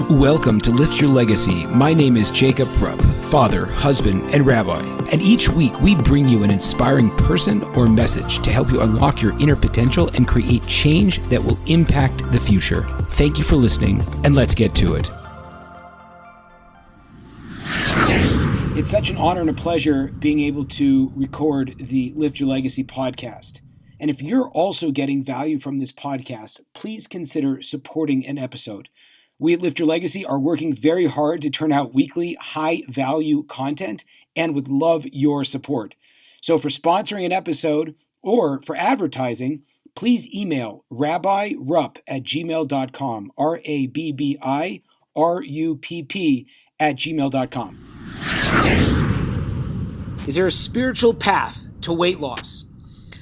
Welcome to Lift Your Legacy. My name is Jacob Rupp, father, husband, and rabbi. And each week we bring you an inspiring person or message to help you unlock your inner potential and create change that will impact the future. Thank you for listening, and let's get to it. It's such an honor and a pleasure being able to record the Lift Your Legacy podcast. And if you're also getting value from this podcast, please consider supporting an episode. We at Lift Your Legacy are working very hard to turn out weekly, high-value content and would love your support. So for sponsoring an episode or for advertising, please email rabbirupp@gmail.com, rabbirupp@gmail.com. Is there a spiritual path to weight loss?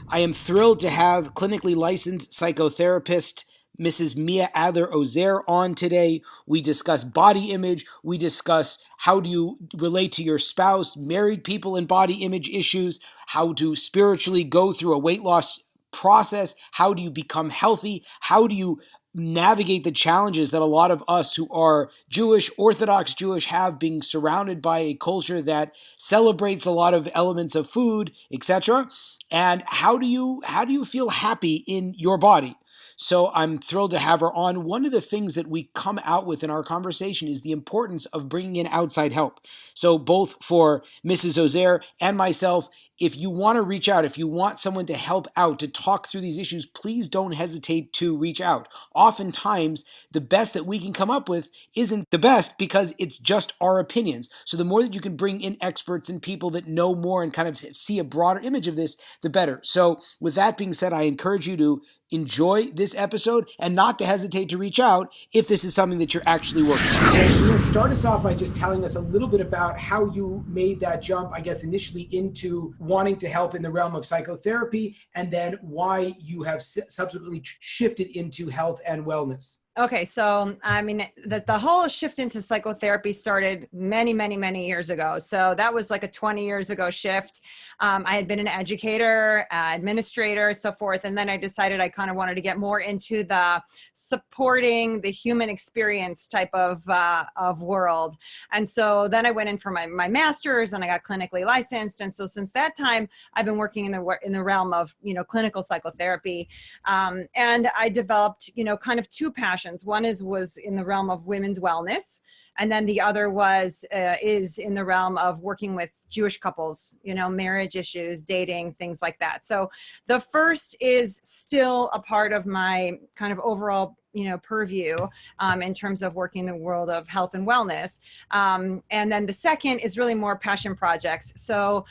I am thrilled to have clinically licensed psychotherapist Mrs. Mia Adler Ozair on today. We discuss body image. We discuss how do you relate to your spouse, married people and body image issues, how to spiritually go through a weight loss process, how do you become healthy, how do you navigate the challenges that a lot of us who are Jewish, Orthodox Jewish, have, being surrounded by a culture that celebrates a lot of elements of food, etc. And how do you feel happy in your body? So I'm thrilled to have her on. One of the things that we come out with in our conversation is the importance of bringing in outside help. So both for Mrs. Ozair and myself, if you want to reach out, if you want someone to help out, to talk through these issues, please don't hesitate to reach out. Oftentimes, the best that we can come up with isn't the best because it's just our opinions. So the more that you can bring in experts and people that know more and kind of see a broader image of this, the better. So with that being said, I encourage you to enjoy this episode and not to hesitate to reach out if this is something that you're actually working on. So you're going to start us off by just telling us a little bit about how you made that jump, I guess, initially into wanting to help in the realm of psychotherapy, and then why you have subsequently shifted into health and wellness. Okay, so I mean, the whole shift into psychotherapy started many years ago. So that was like a 20 years ago shift. I had been an educator, administrator, so forth. And then I decided I kind of wanted to get more into the supporting the human experience type of world. And so then I went in for my master's and I got clinically licensed. And so since that time, I've been working in the realm of, clinical psychotherapy. And I developed, kind of two passions. One was in the realm of women's wellness, and then the other is in the realm of working with Jewish couples, marriage issues, dating, things like that. So the first is still a part of my kind of overall purview in terms of working the world of health and wellness. And then the second is really more passion projects. So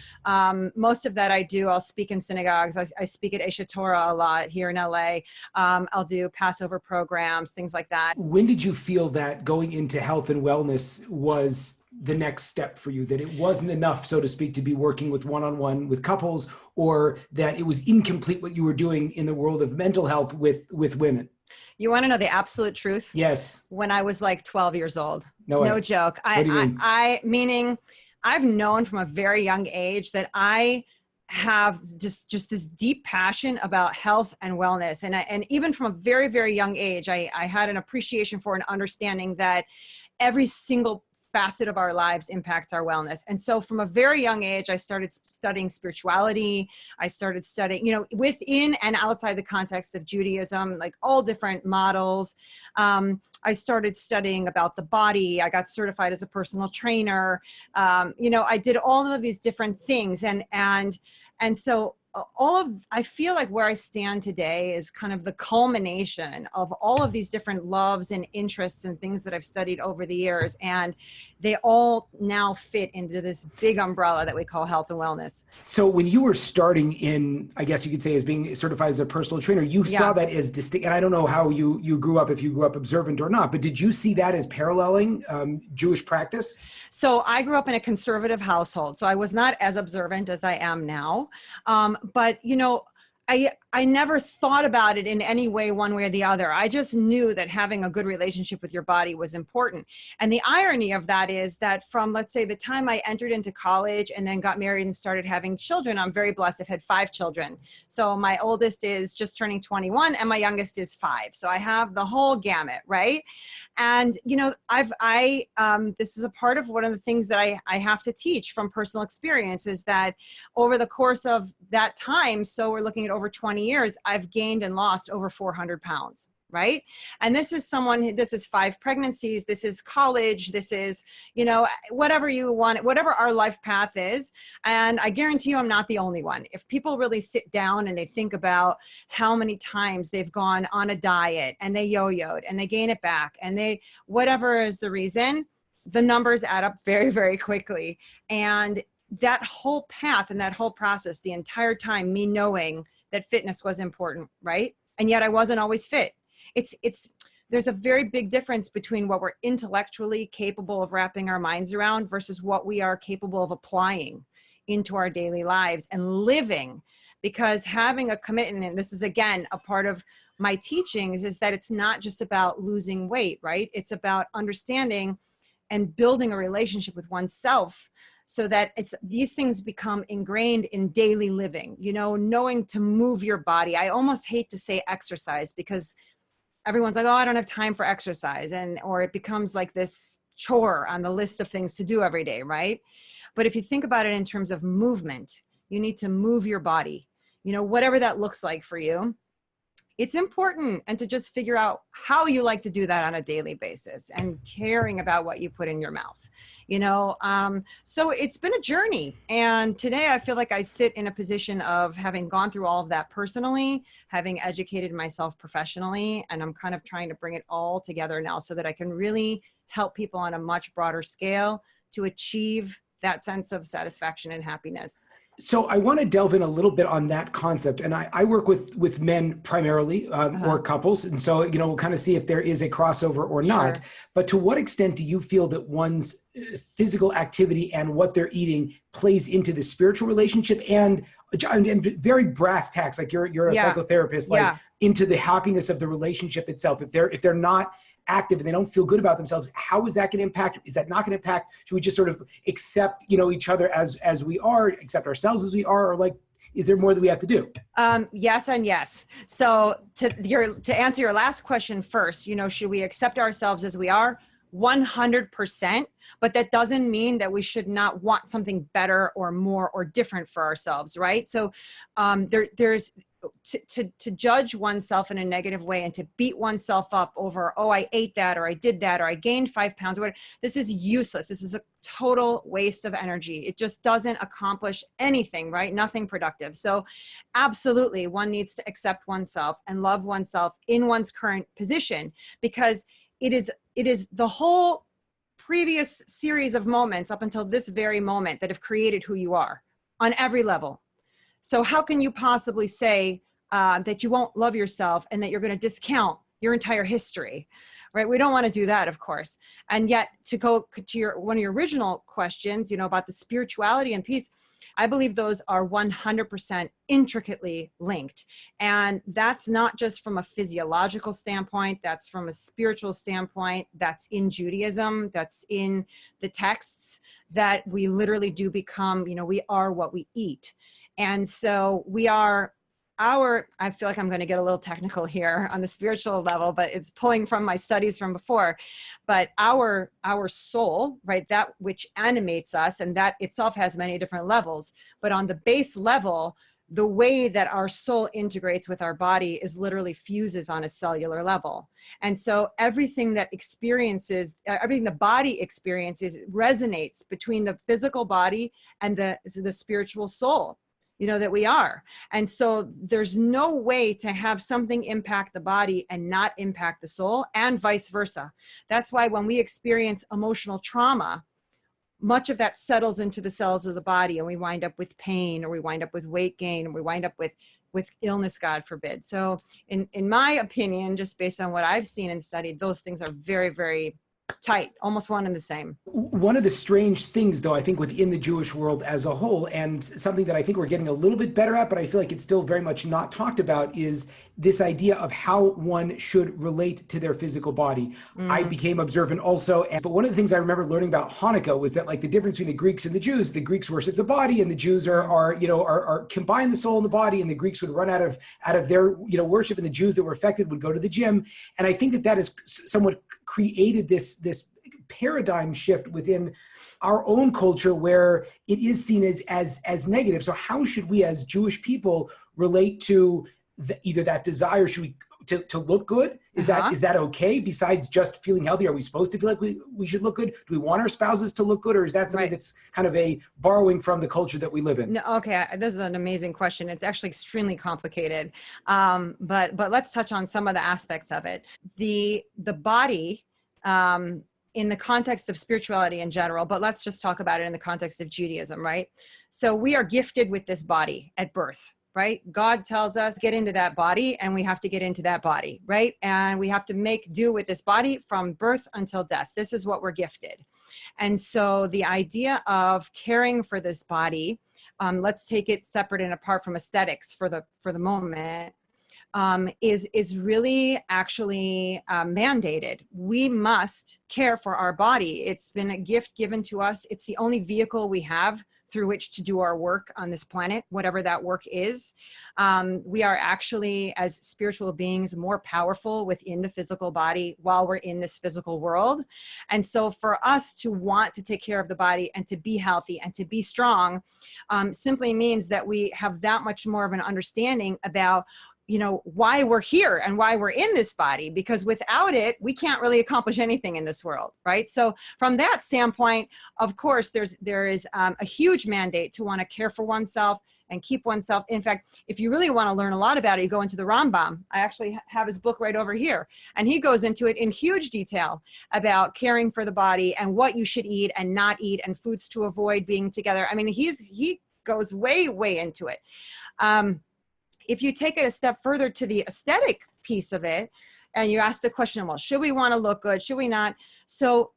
most of that I do, I'll speak in synagogues. I speak at Eshet Torah a lot here in LA. I'll do Passover programs, things like that. When did you feel that going into health and wellness was the next step for you, that it wasn't enough, so to speak, to be working with one-on-one with couples, or that it was incomplete what you were doing in the world of mental health with women? You want to know the absolute truth? Yes. When I was like 12 years old. No joke. Meaning I've known from a very young age that I have just this deep passion about health and wellness. And even from a very, very young age, I had an appreciation for an understanding that every single facet of our lives impacts our wellness. And so from a very young age, I started studying spirituality. I started studying, within and outside the context of Judaism, like all different models. I started studying about the body. I got certified as a personal trainer. I did all of these different things. And so I feel like where I stand today is kind of the culmination of all of these different loves and interests and things that I've studied over the years. And they all now fit into this big umbrella that we call health and wellness. So when you were starting in, I guess you could say, as being certified as a personal trainer, you saw that as distinct. And I don't know how you grew up, if you grew up observant or not, but did you see that as paralleling Jewish practice? So I grew up in a conservative household. So I was not as observant as I am now. But, I never thought about it in any way, one way or the other. I just knew that having a good relationship with your body was important. And the irony of that is that from, let's say, the time I entered into college and then got married and started having children, I'm very blessed. I've had 5 children. So my oldest is just turning 21 and my youngest is 5. So I have the whole gamut, right? And, you know, this is a part of one of the things that I have to teach from personal experience is that over the course of that time, so we're looking at over 20 years, I've gained and lost over 400 pounds, right? And this is 5 pregnancies, this is college, this is, you know, whatever you want, whatever our life path is. And I guarantee you, I'm not the only one. If people really sit down and they think about how many times they've gone on a diet and they yo-yoed and they gain it back and they, whatever is the reason, the numbers add up very, very quickly. And that whole path and that whole process, the entire time, me knowing that fitness was important, right? And yet I wasn't always fit. There's a very big difference between what we're intellectually capable of wrapping our minds around versus what we are capable of applying into our daily lives and living. Because having a commitment, and this is again a part of my teachings, is that it's not just about losing weight, right? It's about understanding and building a relationship with oneself, so that these things become ingrained in daily living, you know, knowing to move your body. I almost hate to say exercise because everyone's like, oh, I don't have time for exercise. Or it becomes like this chore on the list of things to do every day, right? But if you think about it in terms of movement, you need to move your body, you know, whatever that looks like for you. It's important, and to just figure out how you like to do that on a daily basis and caring about what you put in your mouth, you know? So it's been a journey. And today I feel like I sit in a position of having gone through all of that personally, having educated myself professionally, and I'm kind of trying to bring it all together now so that I can really help people on a much broader scale to achieve that sense of satisfaction and happiness. So I want to delve in a little bit on that concept. And I work with men primarily, or couples. And so, you know, we'll kind of see if there is a crossover or not. Sure. But to what extent do you feel that one's physical activity and what they're eating plays into the spiritual relationship and very brass tacks, like you're a psychotherapist, like into the happiness of the relationship itself? If they're not active and they don't feel good about themselves, how is that going to impact? Is that not going to impact? Should we just sort of accept, you know, each other as we are, accept ourselves as we are, or like, is there more that we have to do? Yes and yes. So to answer your last question first, you know, should we accept ourselves as we are? 100%, but that doesn't mean that we should not want something better or more or different for ourselves, right? So there's to judge oneself in a negative way and to beat oneself up over, oh, I ate that, or I did that, or I gained 5 pounds, or whatever. This is useless. This is a total waste of energy. It just doesn't accomplish anything, right? Nothing productive. So absolutely, one needs to accept oneself and love oneself in one's current position, because it is the whole previous series of moments up until this very moment that have created who you are on every level. So how can you possibly say that you won't love yourself and that you're going to discount your entire history, right? We don't want to do that, of course. And yet, to go to one of your original questions, you know, about the spirituality and peace, I believe those are 100% intricately linked. And that's not just from a physiological standpoint, that's from a spiritual standpoint, that's in Judaism, that's in the texts, that we literally do become, you know, we are what we eat. And so I feel like I'm going to get a little technical here on the spiritual level, but it's pulling from my studies from before. But our soul, right, that which animates us, and that itself has many different levels. But on the base level, the way that our soul integrates with our body is literally fuses on a cellular level. And so everything the body experiences resonates between the physical body and the spiritual soul, you know, that we are. And so there's no way to have something impact the body and not impact the soul, and vice versa. That's why when we experience emotional trauma, much of that settles into the cells of the body, and we wind up with pain, or we wind up with weight gain, or we wind up with illness, God forbid. So in my opinion, just based on what I've seen and studied, those things are very, very tight, almost one and the same. One of the strange things, though, I think within the Jewish world as a whole, and something that I think we're getting a little bit better at, but I feel like it's still very much not talked about, is this idea of how one should relate to their physical body. I became observant also, but one of the things I remember learning about Hanukkah was that, like, the difference between the Greeks and the Jews, the Greeks worship the body, and the Jews are combine the soul and the body, and the Greeks would run out of their worship, and the Jews that were affected would go to the gym. And I think that has somewhat created this paradigm shift within our own culture where it is seen as negative. So how should we as Jewish people relate to either that desire to look good? Is that okay? Besides just feeling healthy, are we supposed to feel like we should look good? Do we want our spouses to look good, or is that something that's kind of a borrowing from the culture that we live in? No, okay, this is an amazing question. It's actually extremely complicated, but let's touch on some of the aspects of it. The body. In the context of spirituality in general, but let's just talk about it in the context of Judaism, right? So we are gifted with this body at birth, right? God tells us, get into that body, and we have to get into that body, right? And we have to make do with this body from birth until death. This is what we're gifted. And so the idea of caring for this body, let's take it separate and apart from aesthetics for the moment, is really actually mandated. We must care for our body. It's been a gift given to us. It's the only vehicle we have through which to do our work on this planet, whatever that work is. We are actually, as spiritual beings, more powerful within the physical body while we're in this physical world. And so for us to want to take care of the body and to be healthy and to be strong simply means that we have that much more of an understanding about why we're here and why we're in this body, because without it, we can't really accomplish anything in this world, right? So from that standpoint, of course, there is a huge mandate to want to care for oneself and keep oneself. In fact, if you really want to learn a lot about it, you go into the Rambam. I actually have his book right over here, and he goes into it in huge detail about caring for the body and what you should eat and not eat and foods to avoid being together. I mean, he goes way, way into it. If you take it a step further to the aesthetic piece of it, and you ask the question, well, should we want to look good? Should we not? So,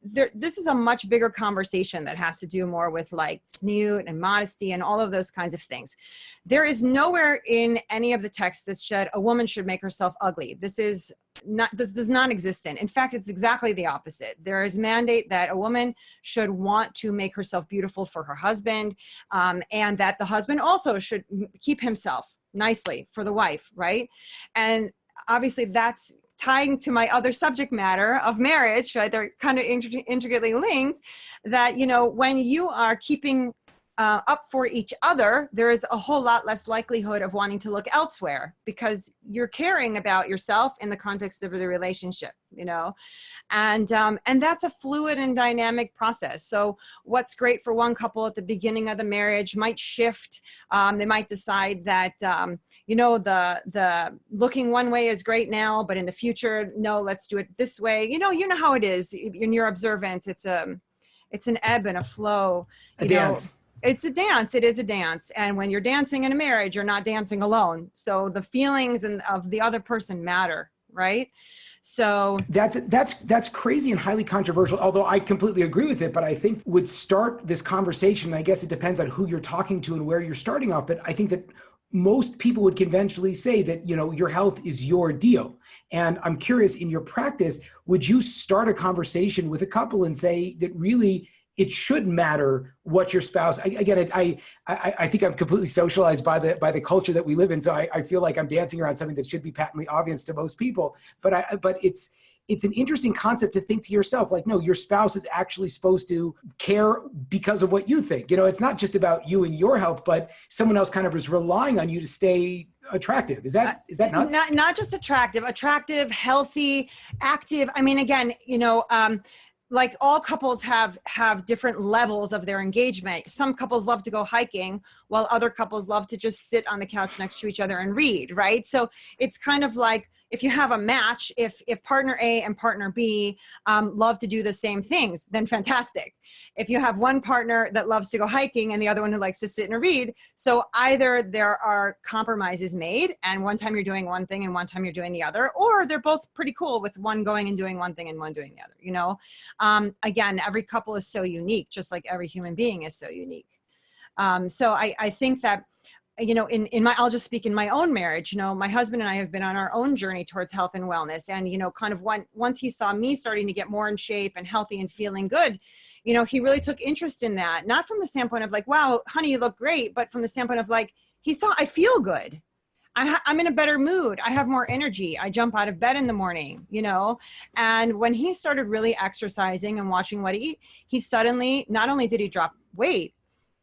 this is a much bigger conversation that has to do more with like snoot and modesty and all of those kinds of things. There is nowhere in any of the texts that said a woman should make herself ugly. This does not exist in fact, it's exactly the opposite. There is mandate that a woman should want to make herself beautiful for her husband, and that the husband also should keep himself nicely for the wife, right? And obviously that's tying to my other subject matter of marriage, right? They're kind of intricately linked, that, when you are keeping up for each other, there is a whole lot less likelihood of wanting to look elsewhere because you're caring about yourself in the context of the relationship, and that's a fluid and dynamic process. So what's great for one couple at the beginning of the marriage might shift. They might decide that, the looking one way is great now, but in the future, no, let's do it this way. You know how it is in your observance. It's an ebb and a flow. Dance. It's a dance. It is a dance. And when you're dancing in a marriage, you're not dancing alone. So the feelings of the other person matter, right? So that's crazy and highly controversial, although I completely agree with it, but I think would start this conversation. I guess it depends on who you're talking to and where you're starting off. But I think that most people would conventionally say that, your health is your deal. And I'm curious, in your practice, would you start a conversation with a couple and say that really it should matter what your spouse, again, I think I'm completely socialized by the culture that we live in. So I feel like I'm dancing around something that should be patently obvious to most people, but it's an interesting concept to think to yourself, like, no, your spouse is actually supposed to care because of what you think. It's not just about you and your health, but someone else kind of is relying on you to stay attractive. Is that nuts? Not just attractive, healthy, active. I mean, again, like all couples have different levels of their engagement. Some couples love to go hiking while other couples love to just sit on the couch next to each other and read, right? So it's kind of like, if you have a match, if partner A and partner B love to do the same things, then fantastic. If you have one partner that loves to go hiking and the other one who likes to sit and read, so either there are compromises made and one time you're doing one thing and one time you're doing the other, or they're both pretty cool with one going and doing one thing and one doing the other, you know? Again, every couple is so unique, just like every human being is so unique. So I think that, you know, I'll just speak in my own marriage, you know, my husband and I have been on our own journey towards health and wellness. And, you know, kind of once he saw me starting to get more in shape and healthy and feeling good, you know, he really took interest in that, not from the standpoint of like, wow, honey, you look great, but from the standpoint of like, he saw, I feel good. I'm in a better mood. I have more energy. I jump out of bed in the morning, you know? And when he started really exercising and watching what he eat, he suddenly, not only did he drop weight,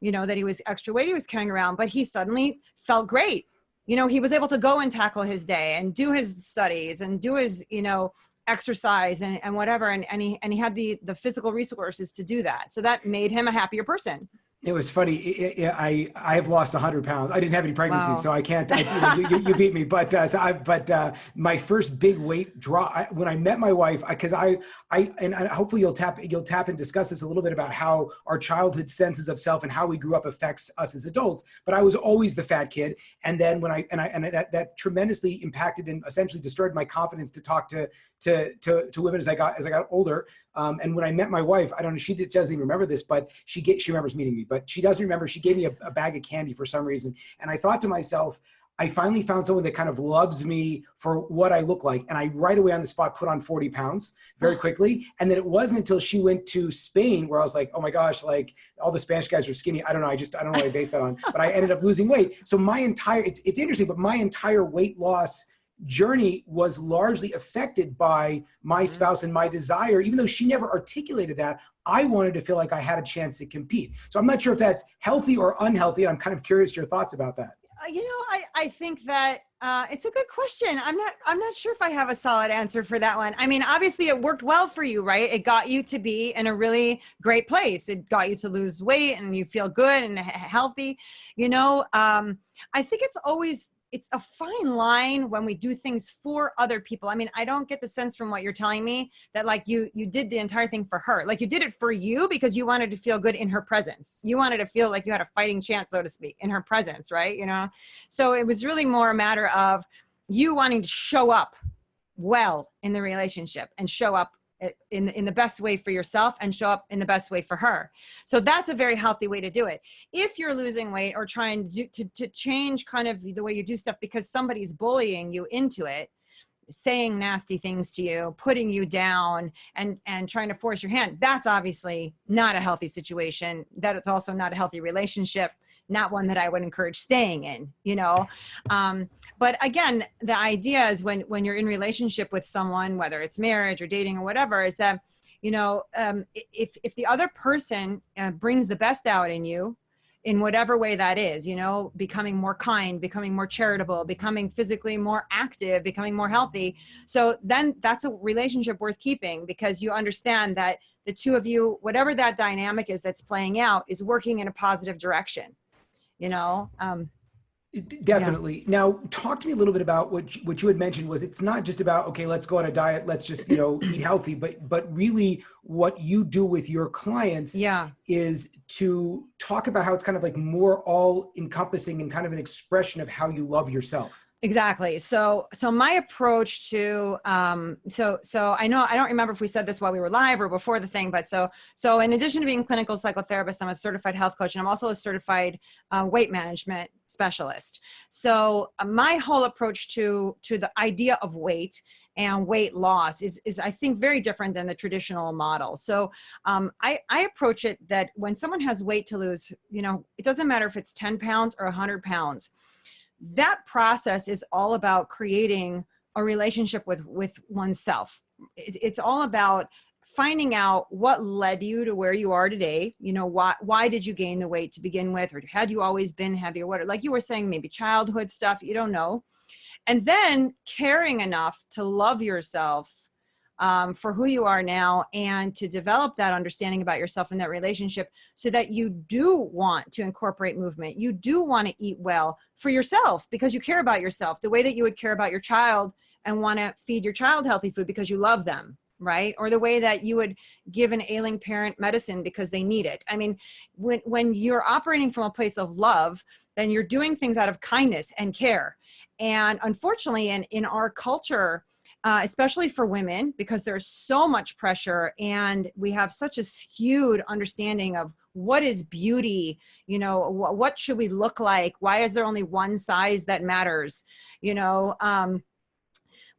you know, that he was extra weight he was carrying around, but he suddenly felt great. You know, he was able to go and tackle his day and do his studies and do his, you know, exercise and whatever. And he had the physical resources to do that. So that made him a happier person. It was funny. I have lost 100 pounds. I didn't have any pregnancies, Wow. so I can't. You beat me. But my first big weight drop when I met my wife, because and hopefully you'll tap and discuss this a little bit about how our childhood senses of self and how we grew up affects us as adults. But I was always the fat kid, and then when that tremendously impacted and essentially destroyed my confidence to talk to women as I got older. And when I met my wife, I don't know, she doesn't even remember this, but she remembers meeting me, but she doesn't remember. She gave me a bag of candy for some reason. And I thought to myself, I finally found someone that kind of loves me for what I look like. And I right away on the spot put on 40 pounds very quickly. And then it wasn't until she went to Spain where I was like, oh my gosh, like all the Spanish guys are skinny. I don't know. I don't know what I base that on, but I ended up losing weight. So it's interesting, but my entire weight loss journey was largely affected by my spouse and my desire. Even though she never articulated that, I wanted to feel like I had a chance to compete. So I'm not sure if that's healthy or unhealthy. I'm kind of curious your thoughts about that. You know, I think that it's a good question. I'm not sure if I have a solid answer for that one. I mean, obviously it worked well for you, right? It got you to be in a really great place. It got you to lose weight and you feel good and healthy. You know, I think it's a fine line when we do things for other people. I mean, I don't get the sense from what you're telling me that like you did the entire thing for her. Like you did it for you because you wanted to feel good in her presence. You wanted to feel like you had a fighting chance, so to speak, in her presence, right? You know? So it was really more a matter of you wanting to show up well in the relationship and show up in the best way for yourself and show up in the best way for her. So that's a very healthy way to do it. If you're losing weight or trying to change kind of the way you do stuff because somebody's bullying you into it, saying nasty things to you, putting you down and trying to force your hand, that's obviously not a healthy situation. That it's also not a healthy relationship, not one that I would encourage staying in, you know? But again, the idea is when you're in relationship with someone, whether it's marriage or dating or whatever, is that, you know, if the other person brings the best out in you, in whatever way that is, you know, becoming more kind, becoming more charitable, becoming physically more active, becoming more healthy. So then that's a relationship worth keeping because you understand that the two of you, whatever that dynamic is that's playing out, is working in a positive direction, you know? Definitely. Yeah. Now, talk to me a little bit about what you had mentioned was it's not just about, okay, let's go on a diet, let's just, you know, eat healthy, but really what you do with your clients is to talk about how it's kind of like more all encompassing and kind of an expression of how you love yourself. Exactly. So my approach to, so I know, I don't remember if we said this while we were live or before the thing, but so in addition to being a clinical psychotherapist, I'm a certified health coach and I'm also a certified weight management specialist. So my whole approach to the idea of weight and weight loss is I think very different than the traditional model. So I approach it that when someone has weight to lose, you know, it doesn't matter if it's 10 pounds or 100 pounds. That process is all about creating a relationship with oneself. It's all about finding out what led you to where you are today. You know, why did you gain the weight to begin with? Or had you always been heavy or what? Like you were saying, maybe childhood stuff, you don't know. And then caring enough to love yourself for who you are now, and to develop that understanding about yourself and that relationship so that you do want to incorporate movement. You do want to eat well for yourself because you care about yourself the way that you would care about your child and want to feed your child healthy food because you love them, right? Or the way that you would give an ailing parent medicine because they need it. I mean, when you're operating from a place of love, then you're doing things out of kindness and care. And unfortunately, in our culture, especially for women, because there's so much pressure and we have such a skewed understanding of what is beauty, what should we look like? Why is there only one size that matters?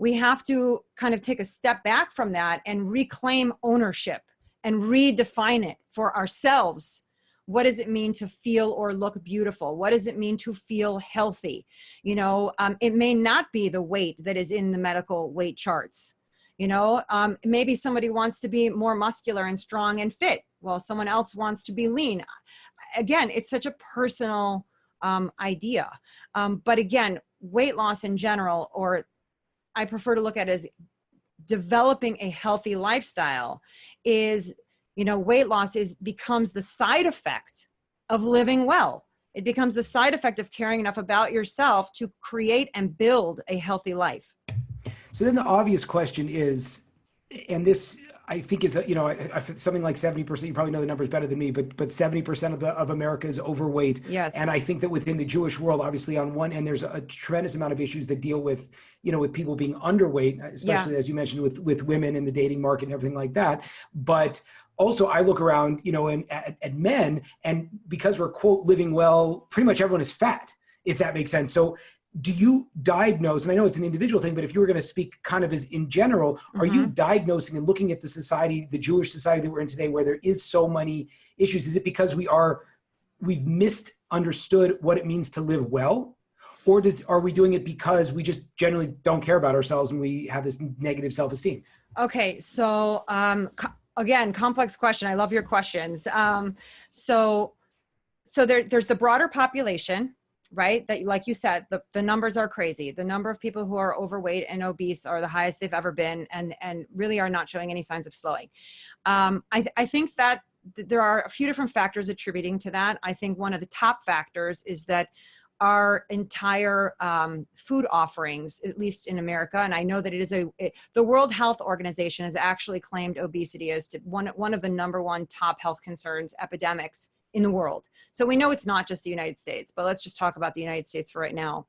We have to kind of take a step back from that and reclaim ownership and redefine it for ourselves. What does it mean to feel or look beautiful? What does it mean to feel healthy? It may not be the weight that is in the medical weight charts. Maybe somebody wants to be more muscular and strong and fit, while someone else wants to be lean. Again, it's such a personal idea. But again, weight loss in general, or I prefer to look at it as developing a healthy lifestyle, is weight loss becomes the side effect of living well. It becomes the side effect of caring enough about yourself to create and build a healthy life. So then the obvious question is, and this I think is, something like 70%, you probably know the numbers better than me, but 70% of America is overweight. Yes. And I think that within the Jewish world, obviously on one end, there's a tremendous amount of issues that deal with, with people being underweight, especially as you mentioned with women in the dating market and everything like that. But also I look around, at men, and because we're quote living well, pretty much everyone is fat, if that makes sense. So do you diagnose, and I know it's an individual thing, but if you were going to speak kind of as in general, are you diagnosing and looking at the society, the Jewish society that we're in today, where there is so many issues? Is it because we've misunderstood what it means to live well? Or are we doing it because we just generally don't care about ourselves and we have this negative self-esteem? Okay. So, again, complex question. I love your questions. So there's the broader population, right? That, like you said, the numbers are crazy. The number of people who are overweight and obese are the highest they've ever been, and really are not showing any signs of slowing. I think that there are a few different factors attributing to that. I think one of the top factors is that our entire food offerings, at least in America, and I know that it is the World Health Organization has actually claimed obesity as one of the number one top health concerns, epidemics in the world. So we know it's not just the United States, but let's just talk about the United States for right now.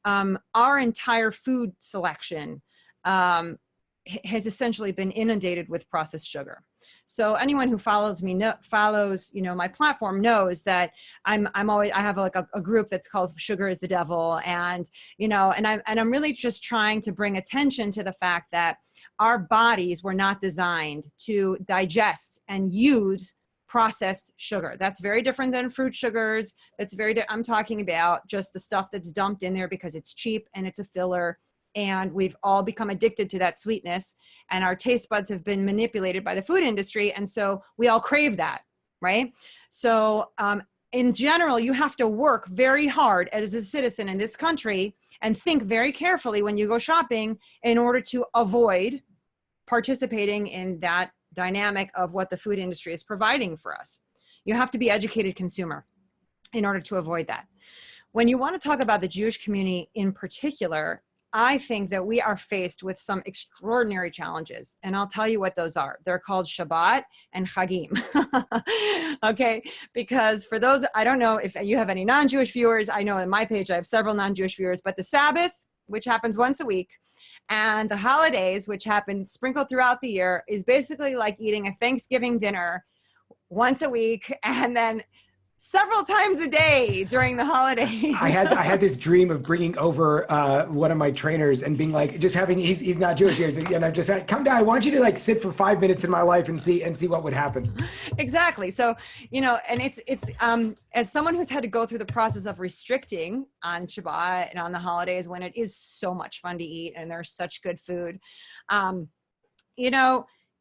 Our entire food selection has essentially been inundated with processed sugar. So anyone who follows me, follows my platform, knows that I have like a group that's called Sugar is the Devil, and I'm really just trying to bring attention to the fact that our bodies were not designed to digest and use processed sugar. That's very different than fruit sugars. I'm talking about just the stuff that's dumped in there because it's cheap and it's a filler. And we've all become addicted to that sweetness, and our taste buds have been manipulated by the food industry. And so we all crave that, right? So in general, you have to work very hard as a citizen in this country and think very carefully when you go shopping in order to avoid participating in that dynamic of what the food industry is providing for us. You have to be educated consumer in order to avoid that. When you want to talk about the Jewish community in particular, I think that we are faced with some extraordinary challenges, and I'll tell you what those are. They're called Shabbat and Chagim. Okay, because for those, I don't know if you have any non-Jewish viewers. I know on my page I have several non-Jewish viewers, but the Sabbath, which happens once a week, and the holidays, which happen sprinkled throughout the year, is basically like eating a Thanksgiving dinner once a week and then several times a day during the holidays. I had this dream of bringing over one of my trainers and being like, just having, he's not Jewish, and I just said, come down, I want you to like sit for 5 minutes in my life and see what would happen. Exactly. So, and it's as someone who's had to go through the process of restricting on Shabbat and on the holidays when it is so much fun to eat and there's such good food,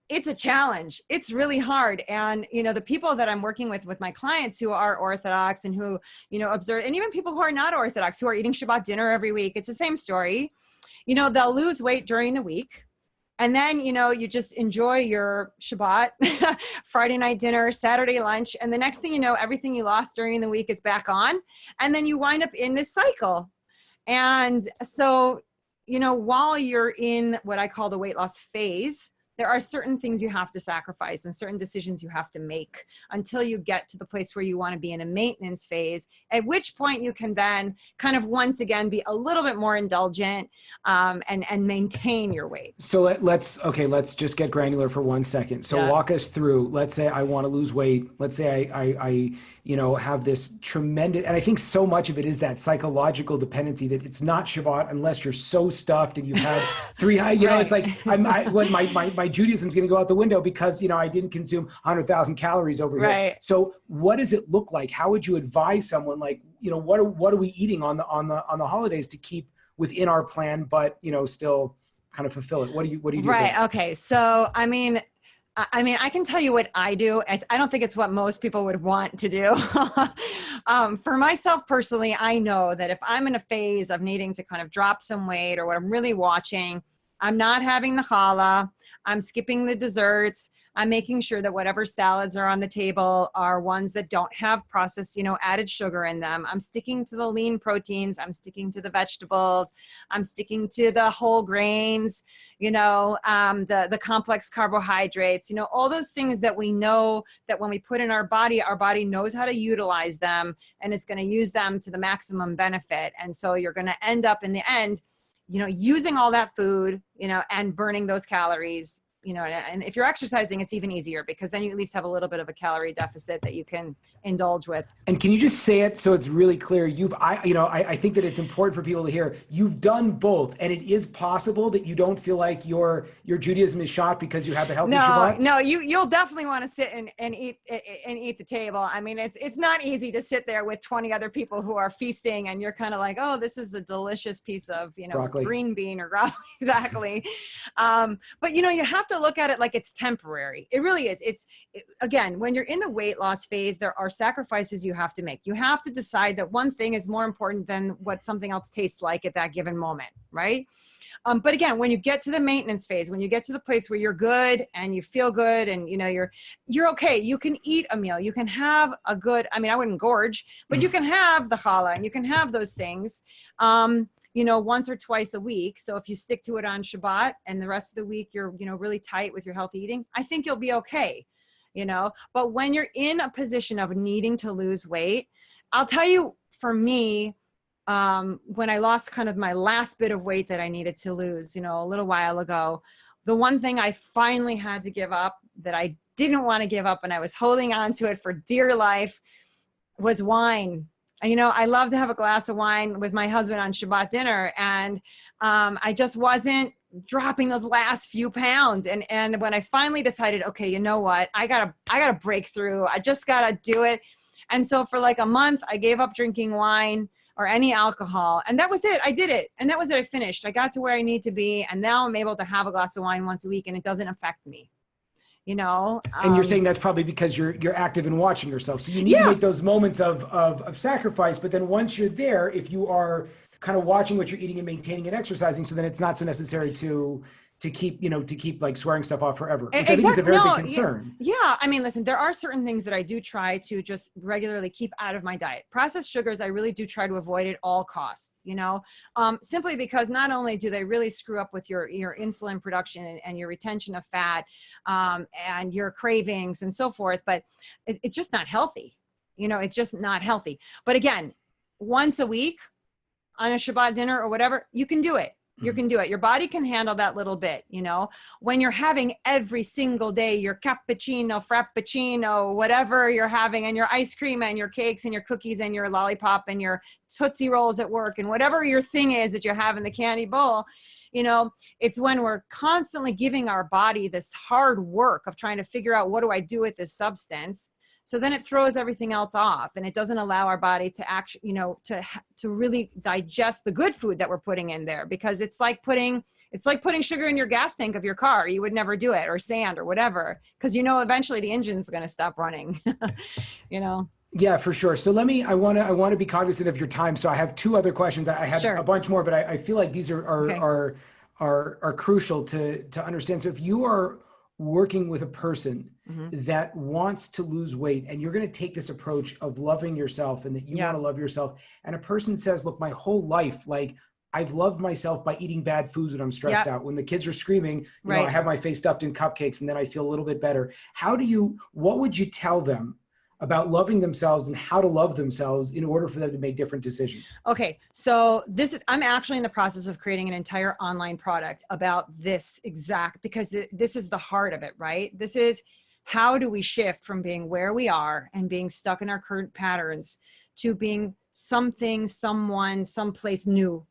it's a challenge. It's really hard. And, the people that I'm working with my clients who are Orthodox and who, observe, and even people who are not Orthodox, who are eating Shabbat dinner every week, it's the same story. They'll lose weight during the week. And then, you just enjoy your Shabbat, Friday night dinner, Saturday lunch. And the next thing you know, everything you lost during the week is back on. And then you wind up in this cycle. And so, while you're in what I call the weight loss phase, there are certain things you have to sacrifice and certain decisions you have to make until you get to the place where you want to be in a maintenance phase, at which point you can then kind of once again be a little bit more indulgent and maintain your weight. So let's just get granular for 1 second. So walk us through, let's say I want to lose weight. Let's say I have this tremendous, and I think so much of it is that psychological dependency that it's not Shabbat unless you're so stuffed and you've had three, right. It's like when my Judaism's going to go out the window because, I didn't consume 100,000 calories over here. Right. So what does it look like? How would you advise someone like, what are we eating on the holidays to keep within our plan, but, still kind of fulfill it? What do you do? Right. Okay. So, I mean, I can tell you what I do. I don't think it's what most people would want to do. For myself personally, I know that if I'm in a phase of needing to kind of drop some weight or what I'm really watching, I'm not having the challah. I'm skipping the desserts. I'm making sure that whatever salads are on the table are ones that don't have processed, added sugar in them. I'm sticking to the lean proteins. I'm sticking to the vegetables. I'm sticking to the whole grains, the complex carbohydrates, all those things that we know that when we put in our body knows how to utilize them and is going to use them to the maximum benefit. And so you're going to end up in the end, using all that food, and burning those calories, and if you're exercising, it's even easier because then you at least have a little bit of a calorie deficit that you can indulge with. And can you just say it so it's really clear? I think that it's important for people to hear you've done both, and it is possible that you don't feel like your Judaism is shot because you have a healthy Shabbat. No, you'll definitely want to sit and eat the table. I mean, it's not easy to sit there with 20 other people who are feasting, and you're kind of like, oh, this is a delicious piece of broccoli. Green bean or broccoli, exactly. But you have to look at it like it's temporary. It really is. Again, when you're in the weight loss phase, there are sacrifices you have to make. You have to decide that one thing is more important than what something else tastes like at that given moment, right? But again, when you get to the maintenance phase, when you get to the place where you're good and you feel good and you're okay, you can eat a meal. You can have a good, I wouldn't gorge, but you can have the challah and you can have those things. Once or twice a week. So if you stick to it on Shabbat and the rest of the week, you're, really tight with your healthy eating, I think you'll be okay, but when you're in a position of needing to lose weight, I'll tell you, for me, when I lost kind of my last bit of weight that I needed to lose, a little while ago, the one thing I finally had to give up that I didn't want to give up and I was holding on to it for dear life was wine. I love to have a glass of wine with my husband on Shabbat dinner, and I just wasn't dropping those last few pounds. And when I finally decided, okay, you know what, I gotta break through. I just gotta do it. And so for like a month, I gave up drinking wine or any alcohol, and that was it. I did it, and that was it. I finished. I got to where I need to be, and now I'm able to have a glass of wine once a week, and it doesn't affect me. And you're saying that's probably because you're active in watching yourself. So you need to make those moments of sacrifice. But then once you're there, if you are kind of watching what you're eating and maintaining and exercising, so then it's not so necessary to keep like swearing stuff off forever, which I think is a very big concern. Yeah. Listen, there are certain things that I do try to just regularly keep out of my diet. Processed sugars, I really do try to avoid at all costs, simply because not only do they really screw up with your insulin production and your retention of fat, and your cravings and so forth, but it's just not healthy. It's just not healthy. But again, once a week on a Shabbat dinner or whatever, you can do it. You can do it. Your body can handle that little bit, when you're having every single day, your cappuccino, frappuccino, whatever you're having, and your ice cream and your cakes and your cookies and your lollipop and your Tootsie Rolls at work and whatever your thing is that you have in the candy bowl, it's when we're constantly giving our body this hard work of trying to figure out, what do I do with this substance? So then it throws everything else off, and it doesn't allow our body to actually, to really digest the good food that we're putting in there, because it's like putting sugar in your gas tank of your car. You would never do it, or sand or whatever, because eventually the engine's going to stop running. Yeah, for sure. So I want to be cognizant of your time. So I have two other questions. I have a bunch more, but I feel like these are are crucial to understand. So if you are working with a person that wants to lose weight, and you're going to take this approach of loving yourself and that you want to love yourself, and a person says, look, my whole life, like, I've loved myself by eating bad foods when I'm stressed out. When the kids are screaming, you know, I have my face stuffed in cupcakes and then I feel a little bit better. What would you tell them about loving themselves and how to love themselves in order for them to make different decisions? Okay. So I'm actually in the process of creating an entire online product about this because this is the heart of it, right? This is, how do we shift from being where we are and being stuck in our current patterns to being something, someone, someplace new?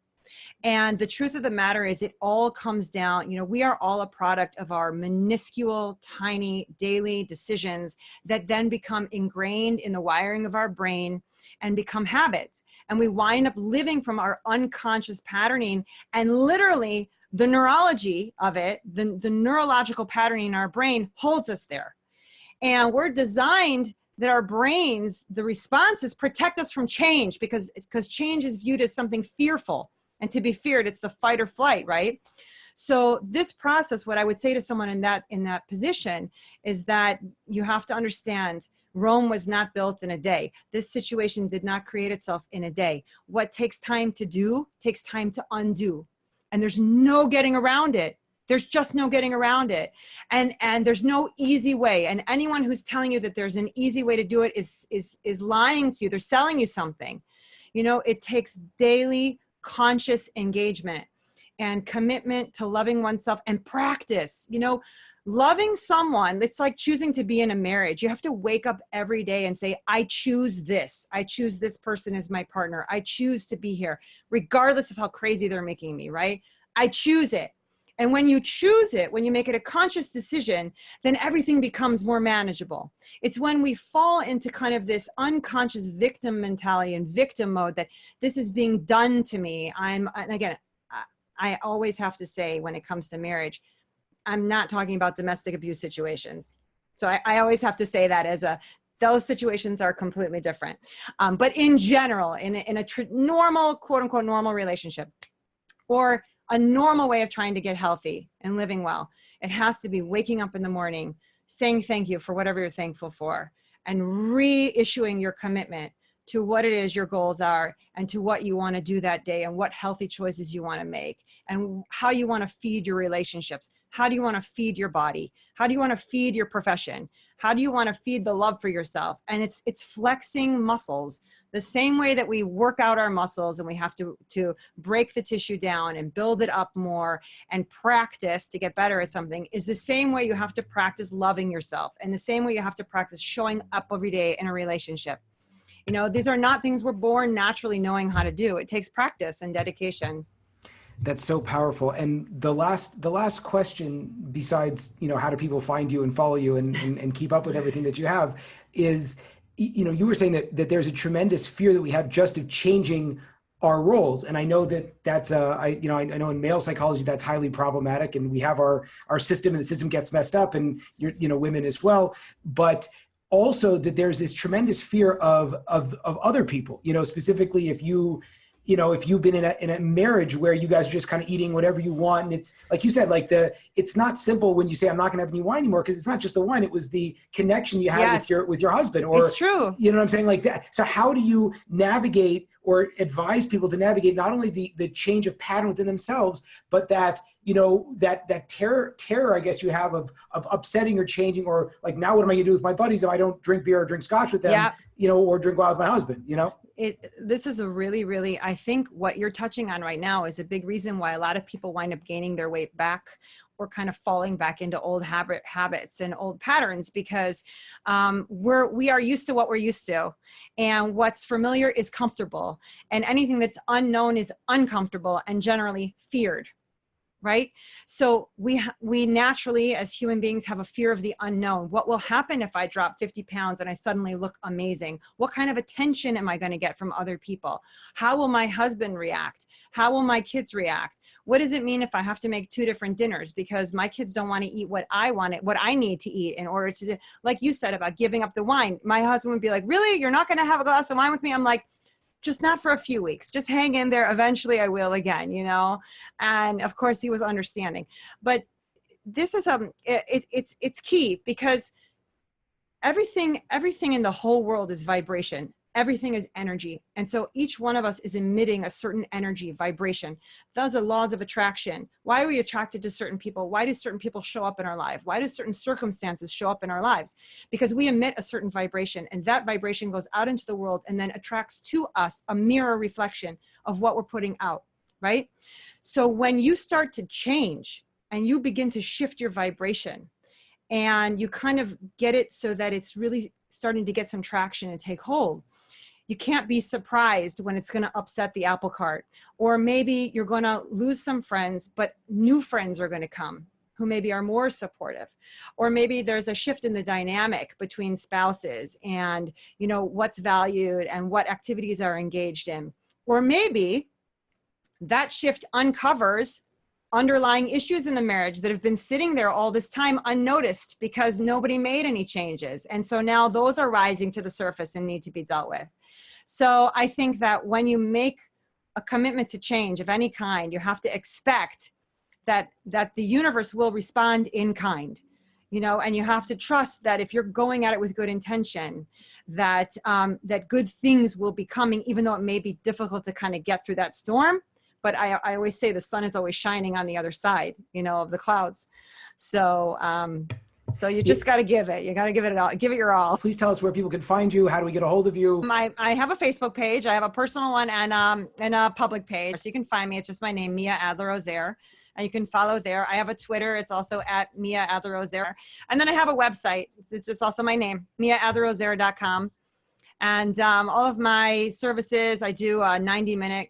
And the truth of the matter is, it all comes down, you know, we are all a product of our minuscule, tiny daily decisions that then become ingrained in the wiring of our brain and become habits. And we wind up living from our unconscious patterning, and literally the neurology of it, the neurological patterning in our brain holds us there. And we're designed that our brains, the responses protect us from change, because change is viewed as something fearful. And to be feared, it's the fight or flight, right? So this process, what I would say to someone in that position is that you have to understand, Rome was not built in a day. This situation did not create itself in a day. What takes time to do takes time to undo. And there's no getting around it. There's just no getting around it. And there's no easy way. And anyone who's telling you that there's an easy way to do it is lying to you. They're selling you something. You know, it takes daily conscious engagement and commitment to loving oneself and practice. You know, loving someone, it's like choosing to be in a marriage. You have to wake up every day and say, I choose this. I choose this person as my partner. I choose to be here, regardless of how crazy they're making me, right? I choose it. And when you choose it, when you make it a conscious decision, then everything becomes more manageable. It's when we fall into kind of this unconscious victim mentality and victim mode that this is being done to me. And again, I always have to say, when it comes to marriage, I'm not talking about domestic abuse situations. So I always have to say that those situations are completely different. But in general, in a normal, quote unquote, normal relationship, or a normal way of trying to get healthy and living well, it has to be waking up in the morning, saying thank you for whatever you're thankful for, and reissuing your commitment to what it is your goals are and to what you want to do that day and what healthy choices you want to make and how you want to feed your relationships. How do you want to feed your body? How do you want to feed your profession? How do you want to feed the love for yourself? And it's flexing muscles. The same way that we work out our muscles and we have to break the tissue down and build it up more and practice to get better at something is the same way you have to practice loving yourself, and the same way you have to practice showing up every day in a relationship. You know, these are not things we're born naturally knowing how to do. It takes practice and dedication. That's so powerful. And the last question, besides, you know, how do people find you and follow you and keep up with everything that you have, is, you know, you were saying that there's a tremendous fear that we have just of changing our roles. And I know that's I know in male psychology, that's highly problematic, and we have our system, and the system gets messed up, and women as well. But also that there's this tremendous fear of other people, you know, specifically if you've been in a marriage where you guys are just kind of eating whatever you want. And it's like you said, like it's not simple when you say, I'm not going to have any wine anymore, because it's not just the wine. It was the connection you had with your husband, or it's true. You know what I'm saying? Like that. So how do you navigate or advise people to navigate not only the change of pattern within themselves, but that, you know, that terror, I guess you have of upsetting or changing, or like, now what am I gonna do with my buddies if I don't drink beer or drink scotch with them, you know, or drink wine with my husband, you know? This is a really, I think what you're touching on right now is a big reason why a lot of people wind up gaining their weight back or kind of falling back into old habits and old patterns, because we are used to what we're used to, and what's familiar is comfortable, and anything that's unknown is uncomfortable and generally feared. Right? So we naturally, as human beings, have a fear of the unknown. What will happen if I drop 50 pounds and I suddenly look amazing? What kind of attention am I going to get from other people? How will my husband react? How will my kids react? What does it mean if I have to make 2 different dinners because my kids don't want to eat what I need to eat in order to do, like you said about giving up the wine? My husband would be like, really? You're not going to have a glass of wine with me? I'm like, just not for a few weeks. Just hang in there. Eventually I will again, And of course he was understanding. But this is it's key, because everything in the whole world is vibration. Everything is energy. And so each one of us is emitting a certain energy, vibration. Those are laws of attraction. Why are we attracted to certain people? Why do certain people show up in our life? Why do certain circumstances show up in our lives? Because we emit a certain vibration, and that vibration goes out into the world and then attracts to us a mirror reflection of what we're putting out, right? So when you start to change and you begin to shift your vibration, and you kind of get it so that it's really starting to get some traction and take hold, you can't be surprised when it's going to upset the apple cart. Or maybe you're going to lose some friends, but new friends are going to come who maybe are more supportive. Or maybe there's a shift in the dynamic between spouses and, what's valued and what activities are engaged in. Or maybe that shift uncovers underlying issues in the marriage that have been sitting there all this time unnoticed because nobody made any changes. And so now those are rising to the surface and need to be dealt with. So I think that when you make a commitment to change of any kind, you have to expect that the universe will respond in kind, and you have to trust that if you're going at it with good intention, that good things will be coming, even though it may be difficult to kind of get through that storm. But I always say the sun is always shining on the other side, of the clouds. So you just got to give it. You got to give it all. Give it your all. Please tell us where people can find you. How do we get a hold of you? I have a Facebook page. I have a personal one and a public page. So you can find me. It's just my name, Mia Adler Ozair. And you can follow there. I have a Twitter. It's also at Mia Adler Ozair. And then I have a website. It's just also my name, miaadlerozair.com. And all of my services, I do a 90-minute,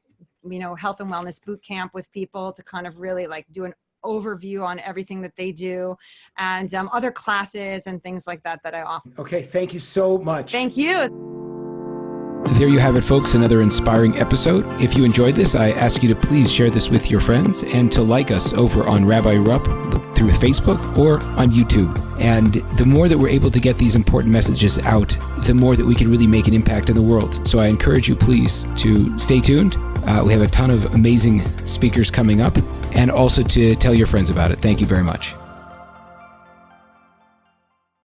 health and wellness boot camp with people to kind of really do an overview on everything that they do, and other classes and things like that I offer. Okay. Thank you so much. Thank you. There you have it, folks, another inspiring episode. If you enjoyed this, I ask you to please share this with your friends and to like us over on Rabbi Rupp through Facebook or on YouTube. And the more that we're able to get these important messages out, the more that we can really make an impact in the world. So I encourage you, please, to stay tuned. We have a ton of amazing speakers coming up, and also to tell your friends about it. Thank you very much.